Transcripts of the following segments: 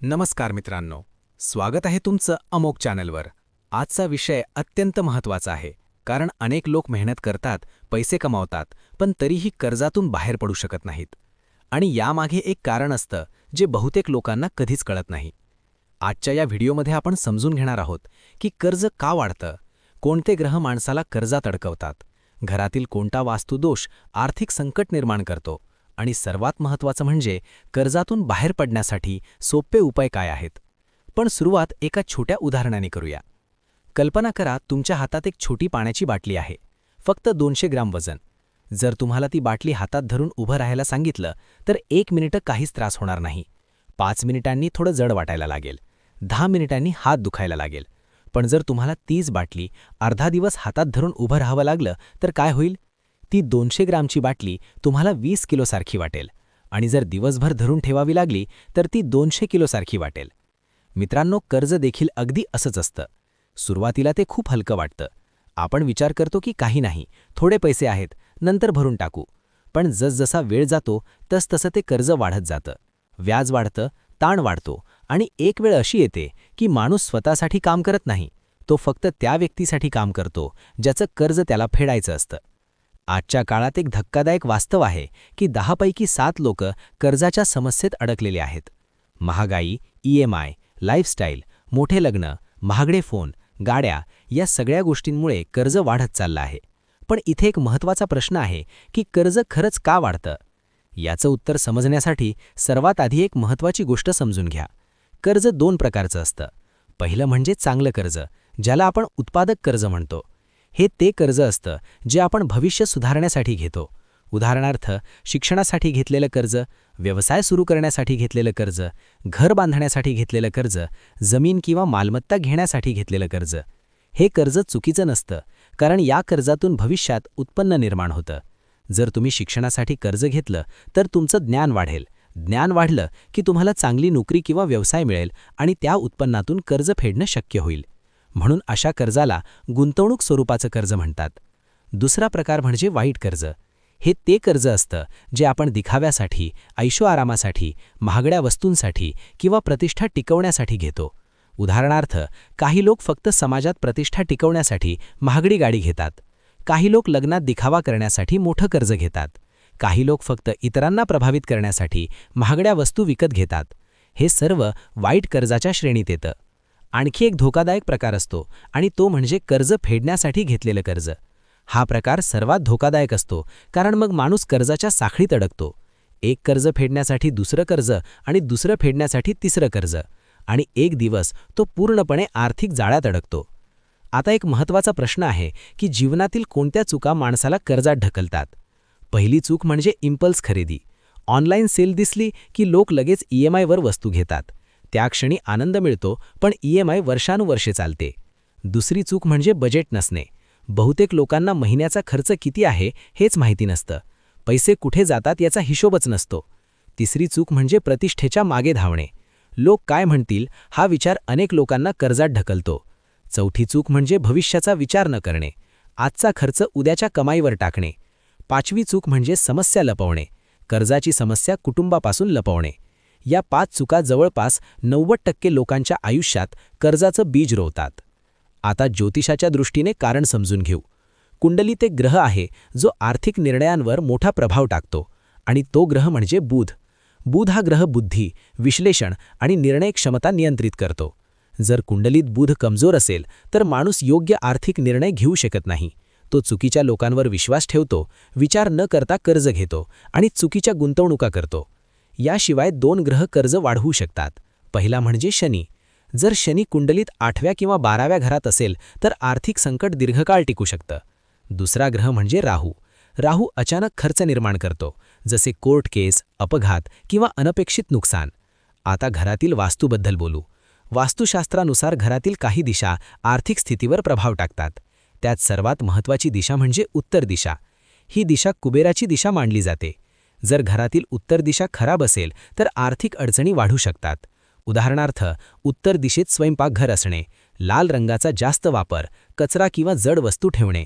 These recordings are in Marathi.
नमस्कार मित्रांनो, स्वागत आहे तुमचं अमोक चॅनलवर। आजचा विषय अत्यंत महत्त्वाचा आहे, कारण अनेक लोक मेहनत करतात, पैसे कमावतात, पण तरीही कर्जातून बाहेर पडू शकत नाहीत। आणि यामागे एक कारण असतं जे बहुतेक लोकांना कधीच कळत नाही। आजच्या या व्हिडिओमध्ये आपण समजून घेणार आहोत की कर्ज का वाढतं, कोणते ग्रह माणसाला कर्जात अडकवतात, घरातील कोणता वास्तुदोष आर्थिक संकट निर्माण करतो, आणि सर्वात महत्त्वाचं म्हणजे कर्जातून बाहेर पडण्यासाठी सोपे उपाय काय आहेत। पण सुरुवात एका छोट्या उदाहरणाने करूया। कल्पना करा, तुमच्या हातात एक छोटी पाण्याची बाटली आहे, फक्त 200 ग्रॅम वजन। जर तुम्हाला ती बाटली हातात धरून उभं राहायला सांगितलं तर 1 मिनिट काहीच त्रास होणार नाही। 5 मिनिटांनी थोडं जड वाटायला लागेल, 10 मिनिटांनी हात दुखायला लागेल। पण जर तुम्हाला तीच बाटली अर्धा दिवस हातात धरून उभं राहावं लागलं तर काय होईल? ती 200 ग्रॅमची बाटली तुम्हाला 20 किलोसारखी वाटेल, आणि जर दिवसभर धरून ठेवावी लागली तर ती 200 किलोसारखी वाटेल। मित्रांनो, कर्ज देखील अगदी असंच असतं। सुरुवातीला ते खूप हलकं वाटतं, आपण विचार करतो की काही नाही, थोडे पैसे आहेत, नंतर भरून टाकू। पण जसजसा वेळ जातो तसतसं ते कर्ज वाढत जातं, व्याज वाढतं, ताण वाढतो, आणि एक वेळ अशी येते की माणूस स्वतःसाठी काम करत नाही, तो फक्त त्या व्यक्तीसाठी काम करतो ज्याचं कर्ज त्याला फेडायचं असतं। आजच्या काळात एक धक्कादायक वास्तव आहे की 10 पैकी 7 लोक कर्जाच्या समस्येत अडकलेले आहेत। महागाई, EMI, लाईफस्टाईल, मोठे लग्न, महागडे फोन, गाड्या, या सगळ्या गोष्टींमुळे कर्ज वाढत चाललं आहे। पण इथे एक महत्त्वाचा प्रश्न आहे की कर्ज खरंच का वाढतं? याचं उत्तर समजण्यासाठी सर्वात आधी एक महत्त्वाची गोष्ट समजून घ्या। कर्ज 2 प्रकारचं असतं। पहिलं म्हणजे चांगलं कर्ज, ज्याला आपण उत्पादक कर्ज म्हणतो। हे ते कर्ज असतं जे आपण भविष्य सुधारण्यासाठी घेतो। उदाहरणार्थ, शिक्षणासाठी घेतलेलं कर्ज, व्यवसाय सुरू करण्यासाठी घेतलेलं कर्ज, घर बांधण्यासाठी घेतलेलं कर्ज, जमीन किंवा मालमत्ता घेण्यासाठी घेतलेलं कर्ज। हे कर्ज चुकीचं नसतं, कारण या कर्जातून भविष्यात उत्पन्न निर्माण होतं। जर तुम्ही शिक्षणासाठी कर्ज घेतलं तर तुमचं ज्ञान वाढेल, ज्ञान वाढलं की तुम्हाला चांगली नोकरी किंवा व्यवसाय मिळेल, आणि त्या उत्पन्नातून कर्ज फेडणं शक्य होईल। म्हणून अशा कर्जाला गुंतवणूक स्वरूपाचं कर्ज म्हणतात। दुसरा प्रकार म्हणजे वाईट कर्ज। हे ते कर्ज असतं जे आपण दिखाव्यासाठी, ऐशोआरामासाठी, महागड्या वस्तूंसाठी किंवा प्रतिष्ठा टिकवण्यासाठी घेतो। उदाहरणार्थ, काही लोक फक्त समाजात प्रतिष्ठा टिकवण्यासाठी महागडी गाडी घेतात, काही लोक लग्नात दिखावा करण्यासाठी मोठं कर्ज घेतात, काही लोक फक्त इतरांना प्रभावित करण्यासाठी महागड्या वस्तू विकत घेतात। हे सर्व वाईट कर्जाच्या श्रेणीत येतं। आणखी एक धोकादायक प्रकार असतो, आणि तो म्हणजे कर्ज फेडण्यासाठी घेतलेलं कर्ज। हा प्रकार सर्वात धोकादायक असतो, कारण मग माणूस कर्जाच्या साखळीत अडकतो। एक कर्ज फेडण्यासाठी दुसरं कर्ज, आणि दुसरं फेडण्यासाठी तिसरं कर्ज, आणि एक दिवस तो पूर्णपणे आर्थिक जाळ्यात अडकतो। आता एक महत्त्वाचा प्रश्न आहे की जीवनातील कोणत्या चुका माणसाला कर्जात ढकलतात? पहिली चूक म्हणजे इम्पल्स खरेदी। ऑनलाईन सेल दिसली की लोक लगेच EMI वर वस्तू घेतात। त्या क्षणी आनंद मिळतो, पण EMI वर्षानुवर्षे चालते। दुसरी चूक म्हणजे बजेट नसणे। बहुतेक लोकांना महिन्याचा खर्च किती आहे हेच माहिती नसतं, पैसे कुठे जातात याचा हिशोबच नसतो। तिसरी चूक म्हणजे प्रतिष्ठेच्या मागे धावणे। लोक काय म्हणतील हा विचार अनेक लोकांना कर्जात ढकलतो। चौथी चूक म्हणजे भविष्याचा विचार न करणे, आजचा खर्च उद्याच्या कमाईवर टाकणे। पाचवी चूक म्हणजे समस्या लपवणे, कर्जाची समस्या कुटुंबापासून लपवणे। या 5 चुका जवळपास 90% लोकांच्या आयुष्यात कर्जाचं बीज रोवतात। आता ज्योतिषाच्या दृष्टीने कारण समजून घेऊ। कुंडलीत एक ग्रह आहे जो आर्थिक निर्णयांवर मोठा प्रभाव टाकतो, आणि तो ग्रह म्हणजे बुध। बुध हा ग्रह बुद्धी, विश्लेषण आणि निर्णय क्षमता नियंत्रित करतो। जर कुंडलीत बुध कमजोर असेल तर माणूस योग्य आर्थिक निर्णय घेऊ शकत नाही। तो चुकीच्या लोकांवर विश्वास ठेवतो, विचार न करता कर्ज घेतो, आणि चुकीच्या गुंतवणुका करतो। याशिवाय 2 ग्रह कर्ज वाढवू शकतात। पहिला म्हणजे शनी। जर शनी कुंडलीत 8व्या किंवा 12व्या घरात असेल तर आर्थिक संकट दीर्घकाळ टिकू शकतं। दुसरा ग्रह म्हणजे राहू। राहू अचानक खर्च निर्माण करतो, जसे कोर्ट केस, अपघात किंवा अनपेक्षित नुकसान। आता घरातील वास्तूबद्दल बोलू। वास्तुशास्त्रानुसार घरातील काही दिशा आर्थिक स्थितीवर प्रभाव टाकतात। त्यात सर्वात महत्त्वाची दिशा म्हणजे उत्तर दिशा। ही दिशा कुबेराची दिशा मानली जाते। जर घरातील उत्तर दिशा खराब असेल तर आर्थिक अडचणी वाढू शकतात। उदाहरणार्थ, उत्तर दिशेत स्वयंपाकघर असणे, लाल रंगाचा जास्त वापर, कचरा किंवा जड वस्तू ठेवणे।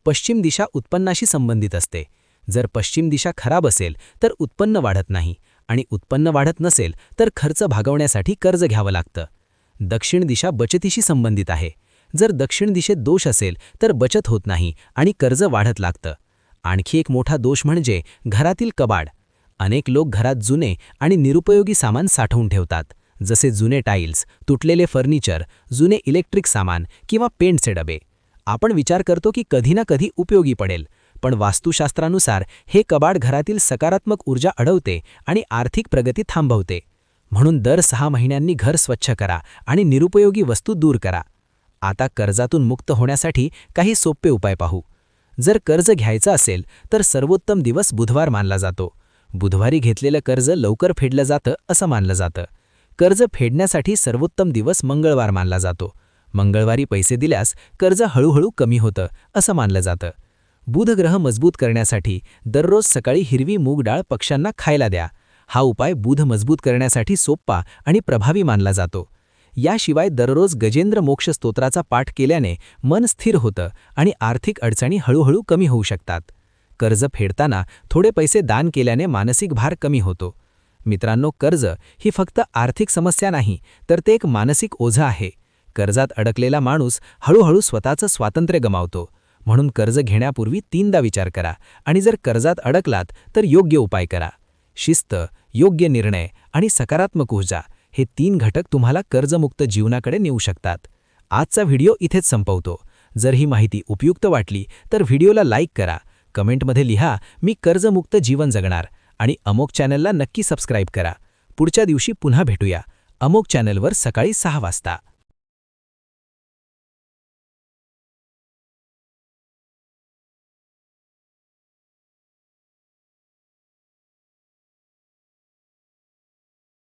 पश्चिम दिशा उत्पन्नाशी संबंधित असते। जर पश्चिम दिशा खराब असेल तर उत्पन्न वाढत नाही, आणि उत्पन्न वाढत नसेल तर खर्च भागवण्यासाठी कर्ज घ्यावं लागतं. दक्षिण दिशा बचतीशी संबंधित आहे. जर दक्षिण दिशेत दोष असेल तर बचत होत नाही आणि कर्ज वाढत लागतं. आणखी एक मोठा दोष म्हणजे घरातील कबाड. अनेक लोक घरात जुने आणि निरुपयोगी सामान साठवून ठेवतात, जसे जुने टाईल्स, तुटलेले फर्निचर, जुने इलेक्ट्रिक सामान किंवा पेंटचे डबे. आपण विचार करतो की कधी ना कधी उपयोगी पडेल, पण वास्तुशास्त्रानुसार हे कबाड घरातील सकारात्मक ऊर्जा अडवते आणि आर्थिक प्रगती थांबवते. म्हणून दर 6 महिन्यांनी घर स्वच्छ करा आणि निरुपयोगी वस्तू दूर करा. आता कर्जातून मुक्त होण्यासाठी काही सोपे उपाय पाहू. जर कर्ज घ्यायचं असेल तर सर्वोत्तम दिवस बुधवार मानला जातो. बुधवारी घेतलेलं कर्ज लवकर फेडलं जातं असं मानलं जातं. कर्ज फेडण्यासाठी सर्वोत्तम दिवस मंगळवार मानला जातो. मंगळवारी पैसे दिल्यास कर्ज हळूहळू कमी होतं असं मानलं जातं. बुध ग्रह मजबूत करण्यासाठी दररोज सकाळी हिरवी मूग डाळ पक्ष्यांना खायला द्या. हा उपाय बुध मजबूत करण्यासाठी सोपा आणि प्रभावी मानला जातो. याशिवाय दररोज गजेंद्र मोक्ष स्तोत्राचा पाठ केल्याने मन स्थिर होतं आणि आर्थिक अडचणी हळूहळू कमी होऊ शकतात. कर्ज फेडताना थोडे पैसे दान केल्याने मानसिक भार कमी होतो. मित्रांनो, कर्ज ही फक्त आर्थिक समस्या नाही, तर ते एक मानसिक ओझं आहे. कर्जात अडकलेला माणूस हळूहळू स्वतःचं स्वातंत्र्य गमावतो. म्हणून कर्ज घेण्यापूर्वी 3दा विचार करा आणि जर कर्जात अडकलात तर योग्य उपाय करा. शिस्त, योग्य निर्णय आणि सकारात्मक ऊर्जा हे 3 घटक तुम्हाला कर्जमुक्त जीवनाकडे नेऊ शकतात. आजचा व्हिडिओ इथेच संपवतो. जर ही माहिती उपयुक्त वाटली तर व्हिडिओला लाईक करा, कमेंटमध्ये लिहा मी कर्जमुक्त जीवन जगणार आणि अमोक चॅनलला नक्की सबस्क्राईब करा. पुढच्या दिवशी पुन्हा भेटूया अमोक चॅनलवर सकाळी 6 वाजता.